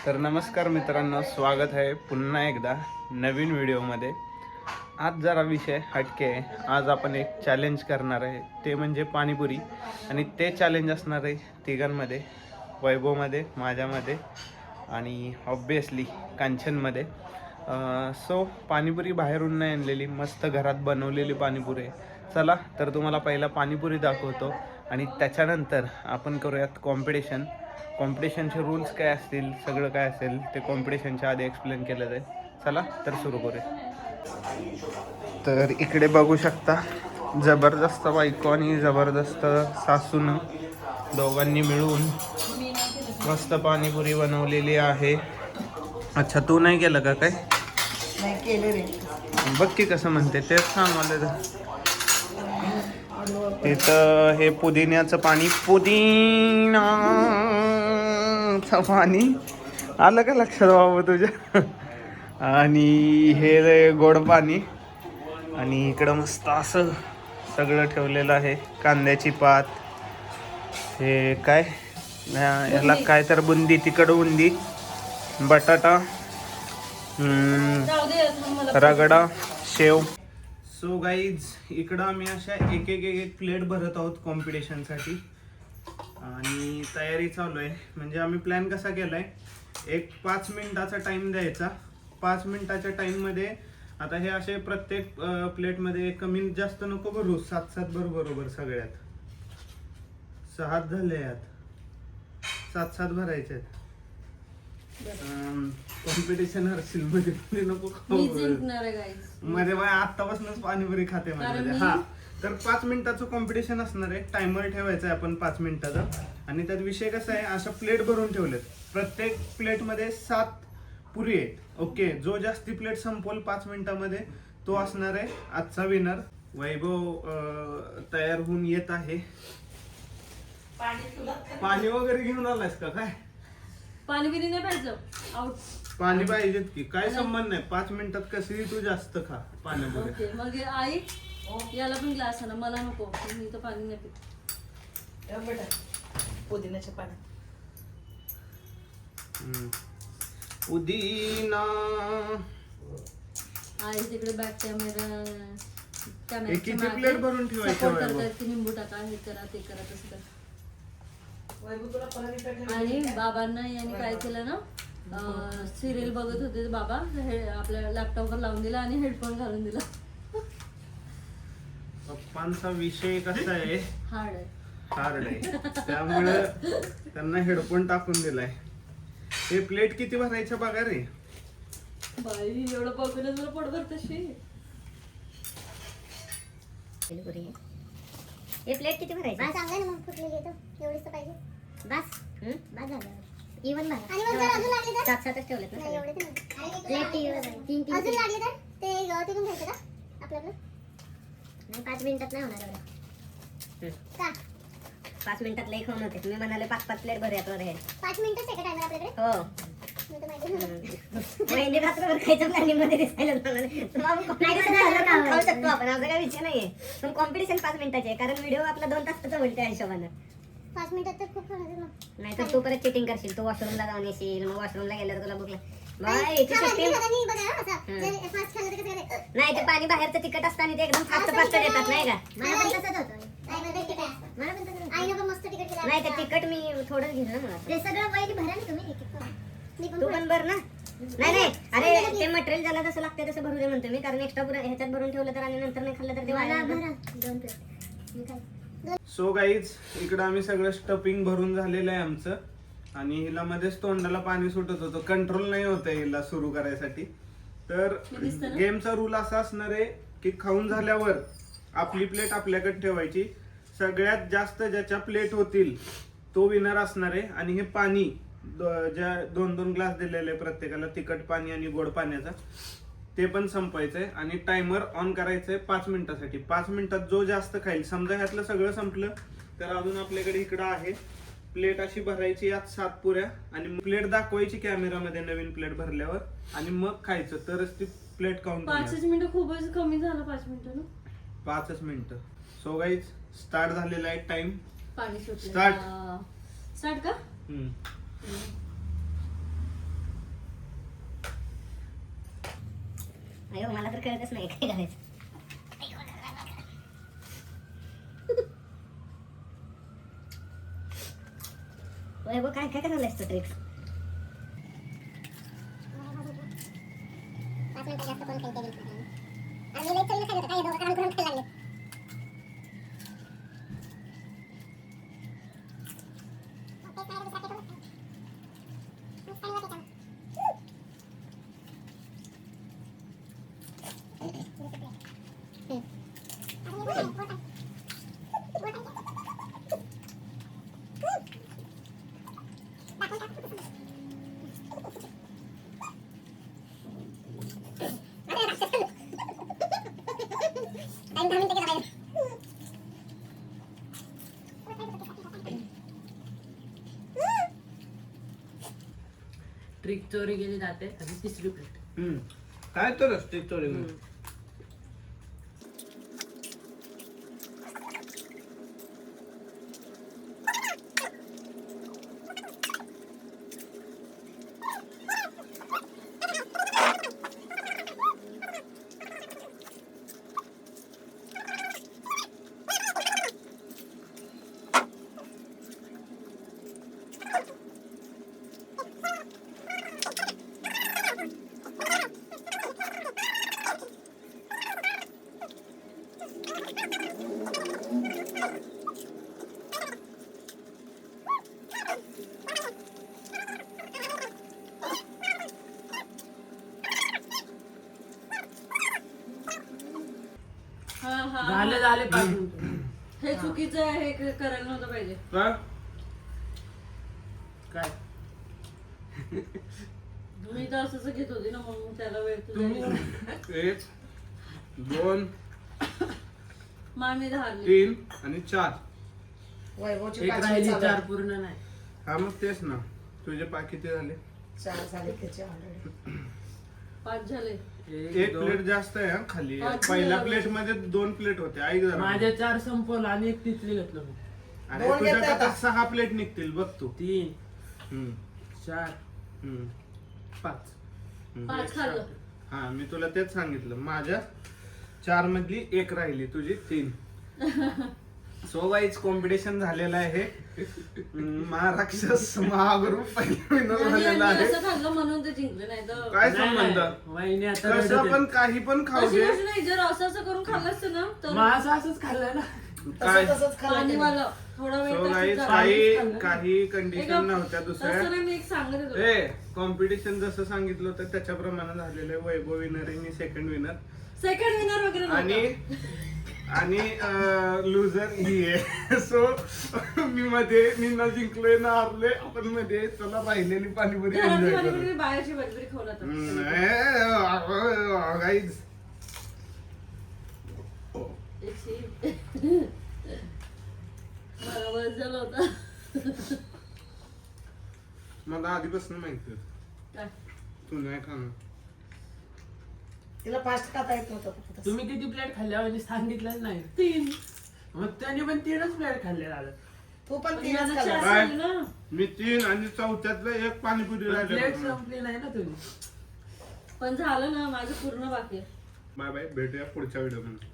तर नमस्कार मित्रांनो, स्वागत आहे पुन्हा एकदा नवीन व्हिडिओमध्ये. आज जरा विषय हटके आहे. आज आपण एक चॅलेंज करणार आहे, ते म्हणजे पाणीपुरी. आणि ते चॅलेंज असणार आहे तिघांमध्ये, वैभवमध्ये, माझ्यामध्ये आणि ऑब्वियसली कांचनमध्ये. सो पाणीपुरी बाहेरून नाही आणलेली, मस्त घरात बनवलेली पाणीपुरी आहे. चला तर तुम्हाला पहिला पाणीपुरी दाखवतो आणि त्याच्यानंतर आपण करूयात कॉम्पिटिशन. कॉम्पिटिशनचे रूल्स काय असतील, सगळं काय असेल ते कॉम्पिटिशनच्या आधी एक्सप्लेन केलं जाईल. चला तर सुरू करूया. तर इकडे बघू शकता, जबरदस्त बायको आणि जबरदस्त सासून दोघांनी मिळून मस्त पाणीपुरी बनवलेली आहे. अच्छा, तू नाही केलं का काय? नाही केलं रे. बघ की कसं म्हणते, तेच सांग मला. इथं हे पुदिन्याचं पाणी, पुदिनाचं पाणी आलं का लक्षात बाबा तुझ्या? आणि हे गोड पाणी. आणि इकडं मस्त असं सगळं ठेवलेलं आहे. कांद्याची पात, हे काय याला काय तर बुंदी, तिखट बुंदी, बटाटा, रगडा, शेव. सो गाईज, इकडं आम्ही अशा एक एक प्लेट भरत आहोत कॉम्पिटिशनसाठी आणि तयारी चालू आहे. म्हणजे आम्ही प्लॅन कसा केला आहे, एक 5 मिनिटाचा टाईम द्यायचा. 5 मिनिटाच्या टाईममध्ये आता हे असे प्रत्येक प्लेटमध्ये कमी जास्त नको भरू, 7-7 भरू बरोबर. सगळ्यात 6 झाले, यात 7-7 भरायचे आहेत. कॉम्पिटिशन हरशील मध्ये नको मध्ये बाय आतापासूनच पाणीपुरी खाते मध्ये. हा, तर 5 मिनिटाचं कॉम्पिटिशन असणार आहे. टायमर ठेवायचा आहे आपण 5 मिनिटाचा. आणि त्यात विषय कसा आहे, अशा प्लेट भरून ठेवलेत. प्रत्येक प्लेटमध्ये 7 पुरी आहेत. ओके, जो जास्ती प्लेट संपवल 5 मिनिटामध्ये तो असणार आहे आजचा विनर. वैभव तयार होऊन येत आहे. पाणी वगैरे घेऊन आलायस का काय? पाणी बिनी नाही पाहिजे, आउट. पाणी पाहिजेत की काय? संबंध नाही, 5 मिनिटात कशी तू जास्त खा पाणीपुरी. ओके, मग आई याला पण ग्लास आणा, मला नको, मी तर पाणी नाही पित. बेटा पुदिन्याच्या पाण्यात पुदिना. आई तिकडे बॅक कॅमेरा किती प्लेट भरून ठेवायचं? निंबू टाका, हे करा, ते करा, तसं करा. आणि बाबांना यांनी काय केलं ना, सिरियल बघत होते बाबा, आपल्या लॅपटॉपवर लावून दिला आणि हेडफोन घालून दिला. पप्पांचा विषय कसा आहे, हार्ड आहे, त्यामुळे त्यांना हेडफोन टाकून दिलाय. हे प्लेट किती भरायचं बघा रे बाई, एवढं बघूनच मला पोट भरत. हे प्लेट किती भरायची? सांगा ना मग, फुटलेली आहे तर एवढीच तर पाहिजे. बस बस झालं. इवन भरा. आणि मग जर अजून लागले तर 7-7च ठेवलेत ना एवढे. प्लेट 3 अजून लागले तर ते तिथून घ्यायचं का आपल्याला? नाही, 5 मिनिटात नाही होणार एवढं. का 5 मिनिटात लई खाऊन होते. तुम्ही म्हणाले 5-5 प्लेट भरूयात वगैरे. 5 मिनिटच आहे का टायमर आपल्याकडे? हो. महिने रात्रभर खायचं प्लॅनिंग मध्ये दिसायला खाऊ शकतो आपण, असा काही विषय नाहीये. पण कॉम्पिटिशन 5 मिनिटाचे आहे, कारण व्हिडिओ आपला 2 तासाचा होईल त्या हिशोबानं. 5 मिनिटात तर खूप नाही तर तू परत चिटिंग करशील. तू वॉशरूमला जाऊन येशील, मग वॉशरूमला गेल्यावर तुला भूक नाही, ते पाणी बाहेरचं तिखट असतं आणि ते एकदम फास्ट देतात नाही का? नाही, ते तिखट मी थोडं घेईन ना. ते सगळं वैली भरा ना तुम्ही. तू पण भर ना. नाही, अरे ते मटेरियल ज्याला जसं लागतं तसं भरू दे म्हणतो मी, कारण एक्स्ट्रा ह्याच्यात भरून ठेवलं तर आणि नंतर नाही खाल्लं तर ते वाया. 2 प्लेट. सो गाईज, इकडं आम्ही सगळं स्टफिंग भरून झालेलं आहे आमचं. आणि हिला मध्येच तोंडाला पाणी सुटत होतं, कंट्रोल नाही होत हिला सुरू करायसाठी. तर गेमचा रूल असा असणार आहे की खाऊन झाल्यावर आपली प्लेट आपल्याकडे ठेवायची. सगळ्यात जास्त ज्याच्या प्लेट होतील तो विनर असणार आहे. आणि हे पाणी ज्या 2-2 ग्लास दिलेले प्रत्येकाला, तिखट पाणी आणि गोड पाण्याचा, ते पण संपवायचंय. आणि टायमर ऑन करायचंय 5 मिनिटासाठी. 5 मिनिटात जो जास्त खाईल, समजा ह्यातलं सगळं संपलं तर अजून आपल्याकडे इकडं आहे प्लेट अशी भरायची, यात 7 पुऱ्या. आणि प्लेट दाखवायची कॅमेरामध्ये नवीन प्लेट भरल्यावर, आणि मग खायचं, तरच ती प्लेट काउंट. 5 मिनिटं खूपच कमी झालं. 5 मिनिटं ना, 5 मिनिटं. सो गाईज, स्टार्ट झालेला आहे टाइम. पाणी सुटलं. स्टार्ट का? अयो मला तर कळतच नाही काय करायचं. वैभव काय काय करायला असतो ट्रिक्स? 5 मिनिटं जास्त कोण काही केली नाही. आणि मी लई चवीनं खात होतो, काय हे दोघं काम करून खायला लागले. ट्रिक चोरी गेली जाते आणि तिसरी प्लेट. काय तर असते चोरी झाले 5 मिनिटं. हे चुकीचं आहे, हे करायला नव्हतं पाहिजे. काय मी तर असंच घेत होती ना, म्हणून त्याला वेळ तुझा 1 2 मामी धारली. 3 आणि 4. वैभवची एक पाचवी राहिली, चालू 4 आहे. पूर्ण नाही. हा मग तेच ना, तुझे पाय किती झाले? 4 झाले त्याचे ऑलरेडी. 5 झाले. एक प्लेट जास्त आहे हा खाली. पहिल्या प्लेट मध्ये 2 प्लेट होते. ऐक जरा. माझ्या 4 संपवलं आणि एक तिथली घेतलं मी. अरे 2 तुझ्या घेतले आता आता. 6 प्लेट निघतील बघ तू. 3 हम्म, 4 हम्म, 5. 5 खाल्लं. हा मी तुला तेच सांगितलं. माझ्या 4 मधली 1 राहिली, तुझी 3. सो वाईज कॉम्पिटिशन झालेलं आहे. महाराक्षस महागुरु पहिला विनर आणि झालेला यांनी आहे. असं खाल्लं म्हणून ते जिंकले, नाही तर काय संबंध? वहिनी आता कसं रडते. पण काही पण खाऊ अशी दे. गोष्ट नाही. जर असं करून खाल्लं असतं ना तर मग असंच खाल्लं ना. काय तसंच खाल्लं त्यांनी. पाणीवालं थोडा वेळ सो तसंच गाईज झालं. काही कंडिशन नव्हत्या तसं दुसऱ्या. नाही, मी एक सांगत होतो. ए कॉम्पिटिशन जसं सांगितलं होतं त्याच्याप्रमाणे झालेलं आहे. वैभव विनर आहे, मी सेकंड विनर सेकंड विनर वगैरे आणि आणि लुझर ही आहे. सो मी न जिंकलोय ना हारलोय. आपण मध्ये चला राहिलेली पाणीपुरी एन्जॉय करू. नव्हतं. बाहेरची पाणीपुरी खाऊन आता. गाईज मला बस झालं होतं. मला आधीपासून माहिती होतं काय? तू नाही खाणार. तिला फास्ट खाता येत नव्हतं फक्त. तुम्ही किती प्लेट खाल्ल्या म्हणजे सांगितलंच नाही. 3. मग त्यांनी पण 3च प्लेट खाल्ले दादा. तू पण पण 3च माझं खाल्ला. चार काय? झाले ना. मी 3 आणि चौथ्यातलं 1 पाणीपुरी प्लेट राहिली. संपली नाही ना तुम्ही. पण झालं ना, माझं पूर्ण बाकी आहे. बाय बाय, भेटूया पुढच्या व्हिडिओ मध्ये.